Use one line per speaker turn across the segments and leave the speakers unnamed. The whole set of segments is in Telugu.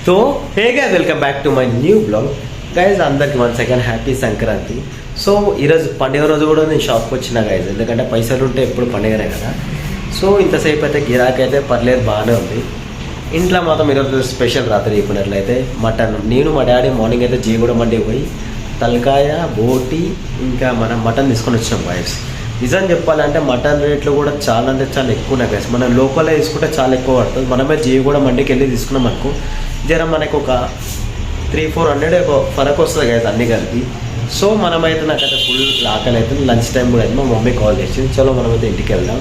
So hey guys, welcome back to my new vlog. Guys అందరికి వన్స్ అగైన్ హ్యాపీ సంక్రాంతి. సో ఈరోజు పండుగ రోజు కూడా నేను షాప్కి వచ్చిన గైజ్, ఎందుకంటే పైసలు ఉంటే ఎప్పుడు పండుగనే కదా. సో ఇంతసేపు అయితే గిరాకీ అయితే పర్లేదు, బాగానే ఉంది. ఇంట్లో మాత్రం ఈరోజు స్పెషల్ రాత్రి చెప్పినట్లయితే మటన్. నేను మా డాడీ మార్నింగ్ అయితే జీగూడ మండికి పోయి తలకాయ, బోటి ఇంకా మనం మటన్ తీసుకొని వచ్చినాం గైస్. నిజం చెప్పాలంటే మటన్ రేట్లు కూడా చాలా అంటే చాలా ఎక్కువ ఉన్నాయి గైస్. మనం లోకల్లో తీసుకుంటే చాలా ఎక్కువ పడుతుంది. మనమే జీగూడ మండికి వెళ్ళి తీసుకున్నాం అనుకో, జర మనకు ఒక 300-400 ఫరక్ వస్తుంది గైస్ అన్నీ కలిపి. సో మనమైతే నాకైతే ఫుల్ ఆకలి అవుతుంది. లంచ్ టైం కూడా అయితే మా మమ్మీ కాల్ చేసింది, చలో మనమైతే ఇంటికి వెళ్దాం.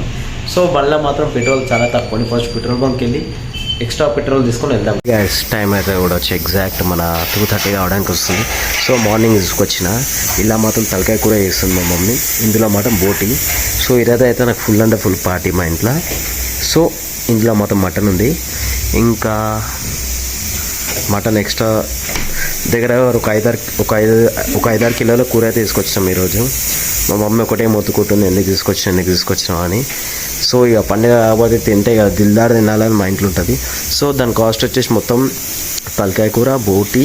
సో బండ్లో మాత్రం పెట్రోల్ చాలా తక్కువ. ఫస్ట్ పెట్రోల్ బంక్కి వెళ్ళి ఎక్స్ట్రా పెట్రోల్ తీసుకొని వెళ్దాం. గ్యాస్ టైం అయితే కూడా వచ్చి ఎగ్జాక్ట్ మన 2:30 అవడానికి వస్తుంది. సో మార్నింగ్ తీసుకొచ్చిన ఇలా మాత్రం తలకాయ కూర చేస్తుంది మా మమ్మీ, ఇందులో మాత్రం బోటి. సో ఈరోజు అయితే నాకు ఫుల్ అంటే ఫుల్ పార్టీ మా ఇంట్లో. సో ఇందులో మాత్రం మటన్ ఉంది, ఇంకా మటన్ ఎక్స్ట్రా దగ్గర ఒక 5-6 కిలోల కూర అయితే తీసుకొచ్చాం ఈరోజు. మా మమ్మీ ఒకటే మొత్తుకుంటుంది, ఎందుకు తీసుకొచ్చినాం అని. సో ఇక పండుగ కాబట్టి తింటే కదా దిల్దార్ తినాలని మా ఇంట్లో ఉంటుంది. సో దాని కాస్ట్ వచ్చేసి మొత్తం తలకాయ కూర, బోటి,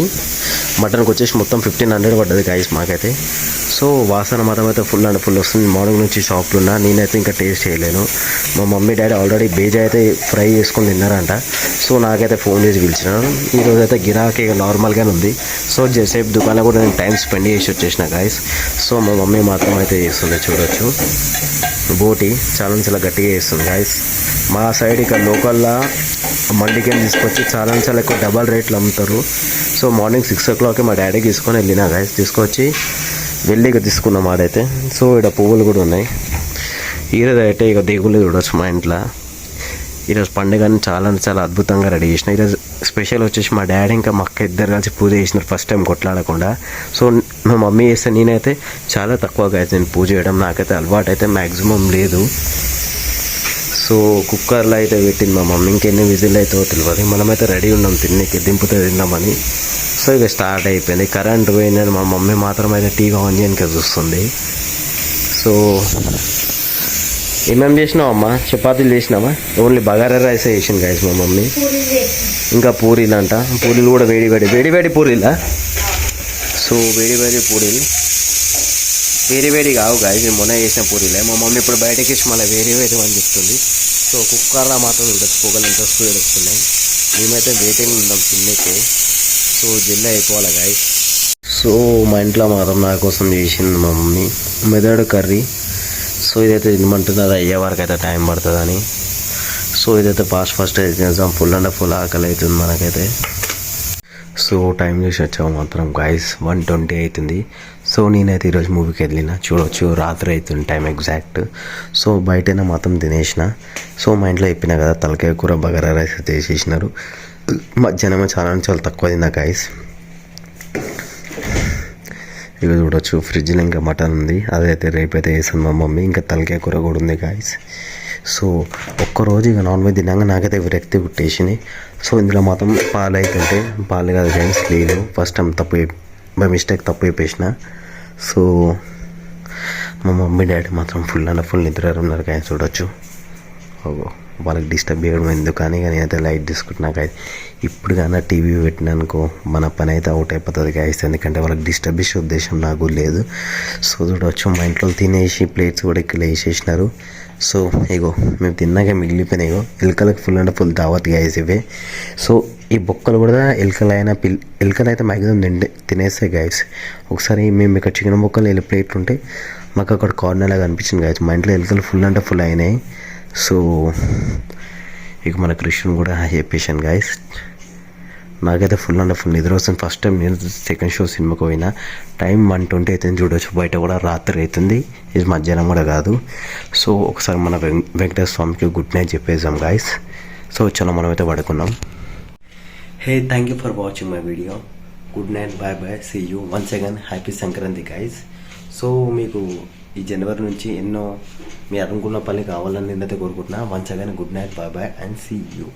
మటన్కి వచ్చేసి మొత్తం 1500 పడ్డది గైస్ మాకైతే. సో వాసన మాత్రం అయితే ఫుల్ అంటే ఫుల్ వస్తుంది. మార్నింగ్ నుంచి షాప్లో ఉన్నా, నేనైతే ఇంకా టేస్ట్ చేయలేను. మా మమ్మీ డాడీ ఆల్రెడీ బేజా అయితే ఫ్రై చేసుకొని తిన్నారంట. సో నాకైతే ఫోన్ చేసి పిలిచినాను. ఈరోజు అయితే గిరాకీ నార్మల్గానే ఉంది. సో జసేపు దుకాణంలో కూడా నేను టైం స్పెండ్ చేసి వచ్చేసిన గైస్. సో మా మమ్మీ మాత్రం అయితే చేస్తుంది, చూడొచ్చు. బోటి చాలా గట్టిగా చేస్తుంది గైస్. మా సైడ్ ఇక్కడ లోకల్లా మండికి తీసుకొచ్చి చాలా ఎక్కువ డబల్ రేట్లు అమ్ముతారు. సో మార్నింగ్ 6 o'clock మా డాడీకి తీసుకొని వెళ్ళినా గైస్, తీసుకొచ్చి వెళ్ళి ఇక తీసుకున్నాం ఆడైతే. సో ఇక్కడ పువ్వులు కూడా ఉన్నాయి. ఈరోజు అయితే ఇక దిగులు చూడవచ్చు మా ఇంట్లో. ఈరోజు పండుగని చాలా అద్భుతంగా రెడీ చేసిన. ఈరోజు స్పెషల్ వచ్చేసి మా డాడీ ఇంకా మా అక్క ఇద్దరు కలిసి పూజ చేసినారు, ఫస్ట్ టైం కొట్లాడకుండా. సో మా మమ్మీ చేస్తే నేనైతే చాలా తక్కువగా అయితే నేను పూజ చేయడం, నాకైతే అలవాటు అయితే మ్యాక్సిమం లేదు. సో కుక్కర్లో అయితే పెట్టింది మా మమ్మీ, ఇంకెన్ని విజిల్ అవుతుందో తెలియదు. మనమైతే రెడీ ఉన్నాం తిన్నకి, దింపుతో తిందామని. సో ఇక స్టార్ట్ అయిపోయింది. కరెంట్ పోయిందని మా మమ్మీ మాత్రం అయితే టీవీ ఆన్ చేయడానికి చూస్తుంది. సో ఏమేమి చేసినావు అమ్మా? చపాతీలు చేసినావా? ఓన్లీ బగారా రైస్ చేసింది గైస్ మా మమ్మీ. ఇంకా పూరీలు అంట, పూరీలు కూడా వేడి పూరీలా. సో వేడి పూరీలు వేడి కావు గాయస్, మొన్న చేసిన పూరీలే. మా మమ్మీ ఇప్పుడు బయటకి ఇచ్చి మళ్ళీ వేడి అని చెప్తుంది. సో కుక్కర్లో మాత్రం ఉండొచ్చు, పొగలు ఎంత స్పీడ్ వస్తున్నాయి. మేమైతే వెయిటింగ్ ఉన్నాం తిన్నకే. సో జల్లి అయిపోవాలి గాయస్. సో మా ఇంట్లో మాత్రం నా కోసం చేసింది మా మమ్మీ మెదడు కర్రీ. సో ఇదైతే తినమంటున్నది, అయ్యే వరకు అయితే టైం పడుతుందని. సో ఇదైతే ఫాస్ట్ అయితే తినేసాం. ఫుల్ అంటే ఫుల్ ఆకలి అవుతుంది మనకైతే. సో టైం చేసి వచ్చాము మాత్రం గాయస్, 1:20 అవుతుంది. సో నేనైతే ఈరోజు మూవీకి వెళ్ళిన, చూడవచ్చు రాత్రి అవుతుంది టైం ఎగ్జాక్ట్. సో బయటైనా మాత్రం తినేసిన. సో మా ఇంట్లో చెప్పినా కదా తలకాయ కూర, బగారా రైస్ అయితే వేసేసినారు. మధ్యాహ్నం చాలా తక్కువ తిన్నా గాయస్. ఇవి చూడవచ్చు, ఫ్రిడ్జ్లో ఇంకా మటన్ ఉంది, అదైతే రేపైతే వేసాను మా మమ్మీ. ఇంకా తలకాయ కూర కూడా ఉంది గాయస్. సో ఒక్కరోజు ఇక నాన్ వెజ్ తిన్నాక నాకైతే విరక్తి పుట్టేసినాయి. సో ఇందులో మాత్రం పాలు అవుతుంటే, పాలు కాదు గైస్ నీళ్ళు. ఫస్ట్ టైం బై మిస్టేక్ తప్పు అయిపోయిన. సో మా మమ్మీ డాడీ మాత్రం ఫుల్ నిద్ర ఉన్నారు కానీ చూడొచ్చు. వాళ్ళకి డిస్టర్బ్ చేయడం ఎందుకు కానీ నేనైతే లైట్ తీసుకుంటున్నా గాయస్. ఇప్పుడు కానీ టీవీ పెట్టినానుకో మన పని అయితే అవుట్ అయిపోతుంది గాయస్, ఎందుకంటే వాళ్ళకి డిస్టర్బ్ చేసే ఉద్దేశం నాకు లేదు. సో చూడవచ్చు మా ఇంట్లో తినేసి ప్లేట్స్ కూడా ఇక్కడ వేసేసినారు. సో ఇగో మేము తిన్నాక మిగిలిపోయినాయి. ఎలుకలకు ఫుల్ అంటే ఫుల్ దావత్ గాయస్ ఇవే. సో ఈ బొక్కలు కూడా ఎలుకలు అయితే మ్యాక్సిమం తినేస్తాయి గాయస్. ఒకసారి మేము ఇక్కడ చికెన్ బొక్కలు వెళ్ళి ప్లేట్లు ఉంటే మాకు అక్కడ కార్నర్ లాగా అనిపించింది గాయస్. మా ఇంట్లో ఎలుకలు ఫుల్ అంటే ఫుల్ అయినాయి. సో ఇక మన కృష్ణుని కూడా చెప్పేశాను గాయస్. నాకైతే ఫుల్ అంటే ఫుల్ నిద్ర వస్తుంది. ఫస్ట్ టైం నేను సెకండ్ షో సినిమాకి పోయినా. టైం 1:20 అవుతుంది చూడవచ్చు. బయట కూడా రాత్రి అవుతుంది, ఇది మధ్యాహ్నం కూడా కాదు. సో ఒకసారి మన వెంకటేశ్వర స్వామికి గుడ్ నైట్ చెప్పేసాం గాయస్. సో చలో మనమైతే పడుకున్నాం. Hey, thank you for watching my video. Good night, bye, see you once again. Happy Sankranti guys. So మీకు ఈ జనవరి నుంచి ఎన్నో మీ అనుకున్న పని కావాలని నేనైతే కోరుకుంటున్నా. Once again good night, bye and see you.